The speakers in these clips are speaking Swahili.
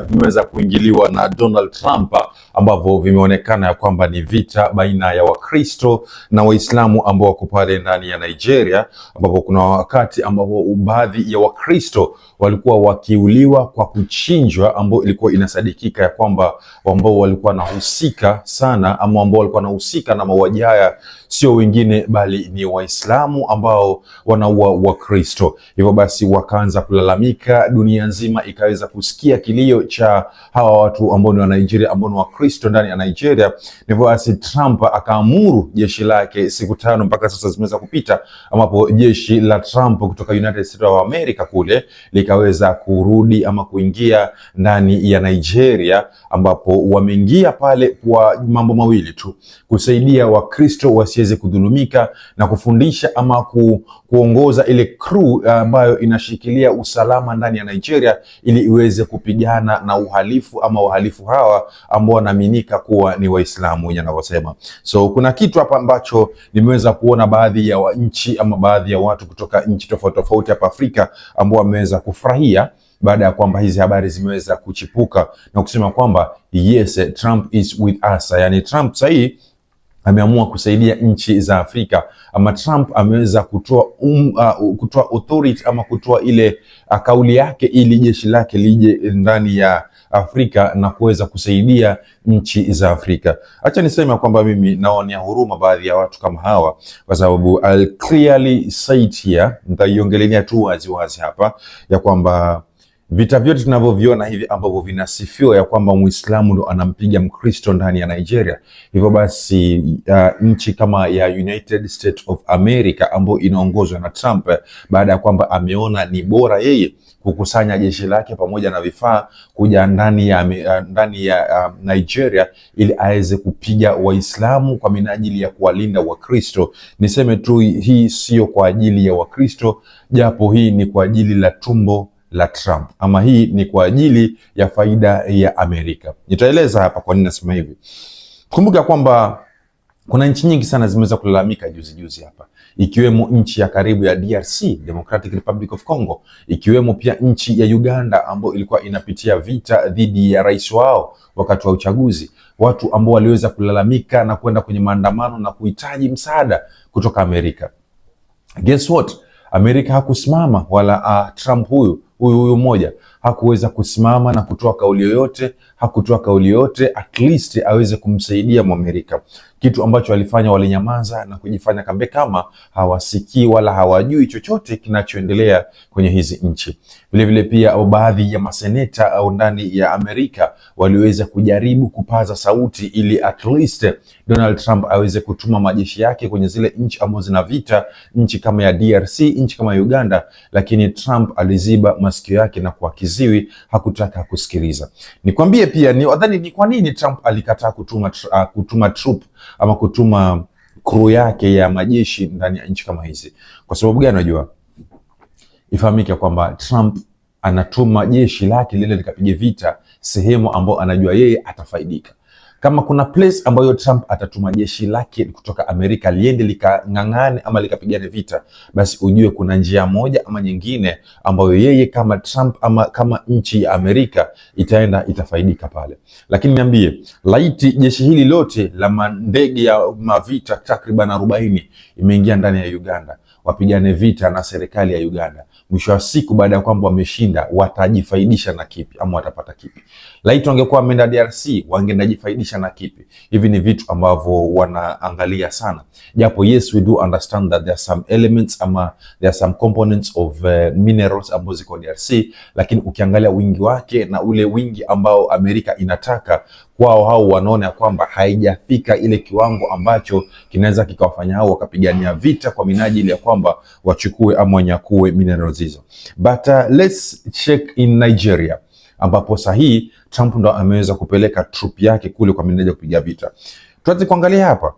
vimeweza kuingiliwa na Donald Trump, ambavyo vimeonekana ya kwamba ni vita baina ya Wakristo na Waislamu ambao wako pale ndani ya Nigeria, ambapo kuna wakati ambapo baadhi ya Wakristo walikuwa wakiuliwa kwa kuchinjwa, ambao ilikuwa inasadikika ya kwamba ambao walikuwa wanahusika sana ama ambao walikuwa wanahusika na mauaji haya sio wengine bali ni Waislamu ambao wanaua Wakristo. Hivyo basi wakaanza kulalamika, dunia nzima ikaweza kusikia kilio cha hawa watu ambao ni wa Nigeria, ambao ni Wakristo ndani ya Nigeria. Hivyo basi Trump akaamuru jeshi lake, siku 5 mpaka sasa zimeweza kupita, ambapo jeshi la Trump kutoka United States of America kule likaweza kurudi ama kuingia ndani ya Nigeria, ambapo wameingia pale kwa mambo mawili tu: kusaidia Wakristo wasiweze kudhulumika na kufundisha ama kuongoza ile crew ambayo inashikilia usalama ndani ya Nigeria, ili iweze kupigana na uhalifu ama wahalifu hawa ambao wanaaminika kuwa ni Waislamu wenye wanavyosema. So kuna kitu hapa ambacho nimeweza kuona baadhi ya nchi ama baadhi ya watu kutoka nchi tofauti tofauti hapa Afrika ambao wameweza kufurahia baada ya kwamba hizi habari zimeweza kuchipuka na kusema kwamba yes, Trump is with us. Yani Trump sahi ameamua kusaidia nchi za Afrika, ama Trump ameweza kutoa authority ama kutoa ile kauli yake ili jeshi lake lije ndani ya Afrika na kuweza kusaidia nchi za Afrika. Acha niseme kwamba mimi naonea huruma baadhi ya watu kama hawa, kwa sababu I'll clearly say it here, nitaiongelea tu wazi hapa ya kwamba vita vyote tunavyoviona hivi ambavyo vinasifiwa ya kwamba Muislamu ndo anampiga Mkristo ndani ya Nigeria, hivyo basi nchi kama ya United States of America ambayo inaongozwa na Trump, baada ya kwamba ameona ni bora yeye kukusanya jeshi lake pamoja na vifaa kuja ndani ya Nigeria ili aweze kupiga Waislamu kwa minajili ya kuwalinda Wakristo. Niseme tu hii sio kwa ajili ya Wakristo, japo hii ni kwa ajili la tumbo la Trump, ama hii ni kwa ajili ya faida ya Amerika. Nitaeleza hapa kwa nini nasema hivi. Kumbuka kwamba kuna nchi nyingi sana zimeweza kulalamika juzi hapa, ikiwemo nchi ya karibu ya DRC, Democratic Republic of Congo, ikiwemo pia nchi ya Uganda ambayo ilikuwa inapitia vita dhidi ya rais wao wakati wa uchaguzi. Watu ambao waliweza kulalamika na kwenda kwenye maandamano na kuhitaji msaada kutoka Amerika. Guess what? Amerika hakusimama, wala Trump huyu mmoja hakuweza kusimama na kutoa kauli yoyote, hakutoa kauli yoyote at least aweze kumsaidia Mwamerika. Kitu ambacho walifanya, walinyamaza na kujifanya kambe kama hawasikii wala hawajui chochote kinachoendelea kwenye hizi nchi. Vile vile pia baadhi ya maseneta au ndani ya Amerika waliweza kujaribu kupaza sauti ili at least Donald Trump aweze kutuma majeshi yake kwenye zile nchi ambazo zina vita, nchi kama ya DRC, nchi kama ya Uganda, lakini Trump aliziba masikio yake na kwa kiziwi hakutaka kusikiliza. Nikwambie pia ni kwa nini Trump alikataa kutuma troop ama kutuma crew yake ya majeshi ndani ya nchi kama hizi. Kwa sababu gani? Unajua, ifahamike kwamba Trump anatuma jeshi lake lile likapiga vita sehemu ambayo anajua yeye atafaidika. Kama kuna place ambayo Trump atatuma jeshi lake kutoka Amerika liende likang'ang'ane ama likapigane vita, basi ujue kuna njia moja ama nyingine ambayo yeye kama Trump ama kama nchi ya Amerika itafaidika pale. Lakini niambie, laiti jeshi hili lote la ndege ya mavita takriban 40 imeingia ndani ya Uganda, wapigane vita na serikali ya Uganda, mwisho wa siku baada ya kwamba wameshinda, watajifaidisha na kipi ama watapata kipi? Laiti wangekuwa wameenda DRC, wangejifaidisha na kipi? Hivi ni vitu ambavyo wanaangalia sana. Japo yes, we do understand that there are some elements ama there are some components of minerals ambazo ziko DRC, lakini ukiangalia wingi wake na ule wingi ambao Amerika inataka kwao, hao wanaona kwamba haijafika ile kiwango ambacho kinaweza kikawafanya hao wakapigania vita kwa minajili ya kwamba wachukue ama wanyakue minerals hizo. But let's check in Nigeria, ambapo sahihi Trump ndo ameweza kupeleka troop yake kule kwa minajili ya kupiga vita. Tuanze kuangalia hapa.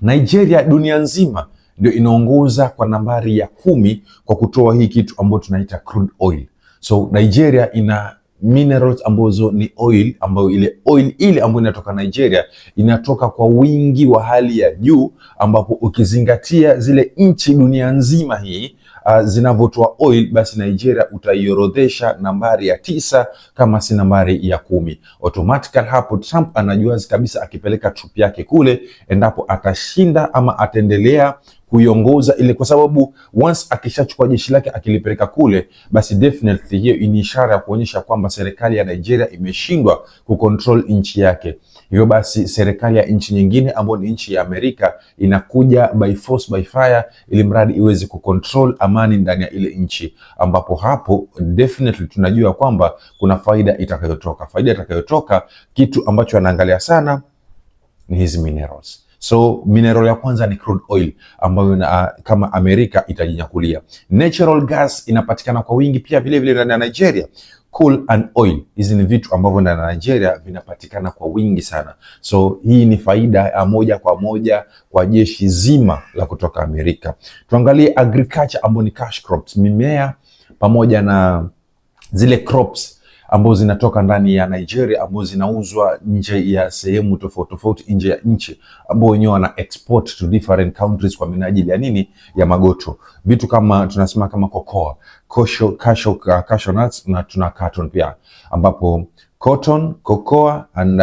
Nigeria dunia nzima ndio inaongoza kwa nambari ya 10 kwa kutoa hii kitu ambayo tunaita crude oil. So Nigeria ina minerals ambazo ni oil, ambayo ile oil ile ambayo inatoka Nigeria inatoka kwa wingi wa hali ya juu, ambapo ukizingatia zile nchi dunia nzima hii zinavyotoa oil, basi Nigeria utaiorodhesha nambari ya 9 kama si nambari ya 10. Automatically hapo Trump anajua kabisa akipeleka troop yake kule, endapo atashinda ama ataendelea kuiongoza ile, kwa sababu once akishachukua jeshi lake akilipeleka kule, basi definitely hiyo ni ishara ya kuonyesha kwamba serikali ya Nigeria imeshindwa kucontrol nchi yake. Hivyo basi serikali ya nchi nyingine ambayo ni nchi ya Amerika inakuja by force by fire, ili mradi iweze kucontrol amani ndani ya ile nchi, ambapo hapo definitely tunajua kwamba kuna faida itakayotoka. Faida itakayotoka, kitu ambacho anaangalia sana ni hizi minerals. So mineral ya kwanza ni crude oil ambayo kama Amerika itajinyakulia. Natural gas inapatikana kwa wingi pia vile vile ndani ya Nigeria. Coal and oil, hizi ni vitu ambavyo ndani ya Nigeria vinapatikana kwa wingi sana. So hii ni faida ya moja kwa moja kwa jeshi zima la kutoka Amerika. Tuangalie agriculture ambayo ni cash crops, mimea pamoja na zile crops ambazo zinatoka ndani ya Nigeria ambazo zinauzwa nje ya sehemu tofauti tofauti nje ya nchi, ambao wenyewe wana export to different countries kwa minajili ya nini? Ya magoto. Vitu kama tunasema kama cocoa, cashew nuts na tuna cotton pia, ambapo cotton, cocoa and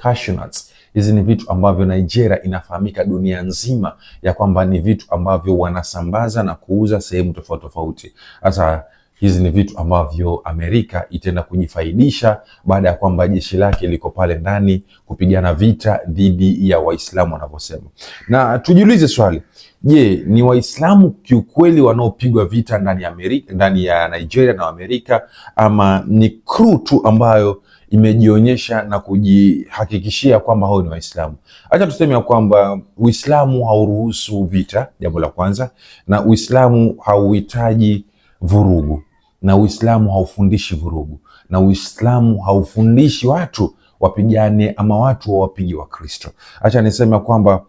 cashew nuts, hizi ni vitu ambavyo Nigeria inafahamika dunia nzima ya kwamba ni vitu ambavyo wanasambaza na kuuza sehemu tofauti tofauti. Sasa hizi ni vitu ambavyo Amerika itaenda kujifaidisha baada ya kwamba jeshi lake liko pale ndani kupigana vita dhidi ya Waislamu wanavyosema. Na tujiulize swali, je, ni Waislamu kiukweli wanaopigwa vita ndani ya Amerika, ndani ya Nigeria na Amerika, ama ni crew tu ambayo imejionyesha na kujihakikishia kwamba hao ni Waislamu? Acha tuseme kwamba Uislamu hauruhusu vita, jambo la kwanza, na Uislamu hauhitaji vurugu, na Uislamu haufundishi vurugu, na Uislamu haufundishi watu wapigane ama watu wawapige Wakristo. Acha niseme kwamba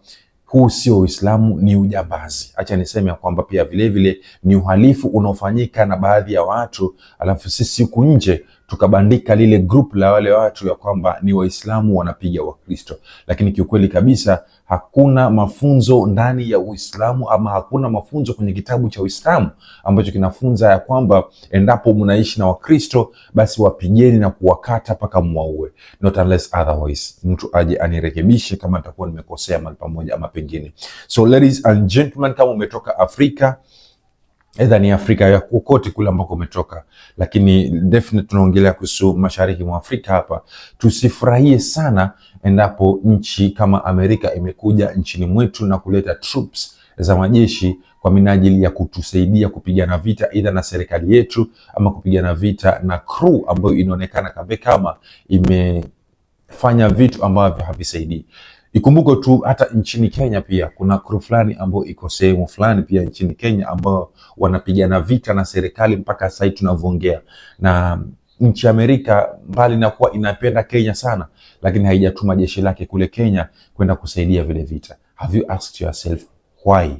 huu sio Uislamu, ni ujambazi. Acha niseme kwamba pia vile vile ni uhalifu unaofanyika na baadhi ya watu, alafu sisi huku nje tukabandika lile group la wale watu ya kwamba ni Waislamu wanapiga Wakristo. Lakini kiukweli kabisa hakuna mafunzo ndani ya Uislamu ama hakuna mafunzo kwenye kitabu cha Uislamu ambacho kinafunza ya kwamba endapo mnaishi na Wakristo basi wapigeni na kuwakata mpaka muwaue, not unless otherwise. Mtu aje anirekebishe kama nitakuwa nimekosea mahali pamoja ama pengine. So ladies and gentlemen, kama umetoka Afrika, either ni Afrika ya kokote kule ambako umetoka, lakini definitely tunaongelea kuhusu mashariki mwa Afrika hapa, tusifurahie sana endapo nchi kama Amerika imekuja nchini mwetu na kuleta troops za majeshi kwa minajili ya kutusaidia kupigana vita either na serikali yetu ama kupigana vita na crew ambayo inaonekana kama imefanya vitu ambavyo havisaidii. Ikumbuko tu hata nchini Kenya pia kuna crew fulani ambayo iko sehemu fulani pia nchini Kenya ambao wanapigana vita na serikali mpaka sasa tunavyoongea. Na nchi ya Amerika mbali na kuwa inapenda Kenya sana, lakini haijatuma jeshi lake kule Kenya kwenda kusaidia vile vita. Have you asked yourself why?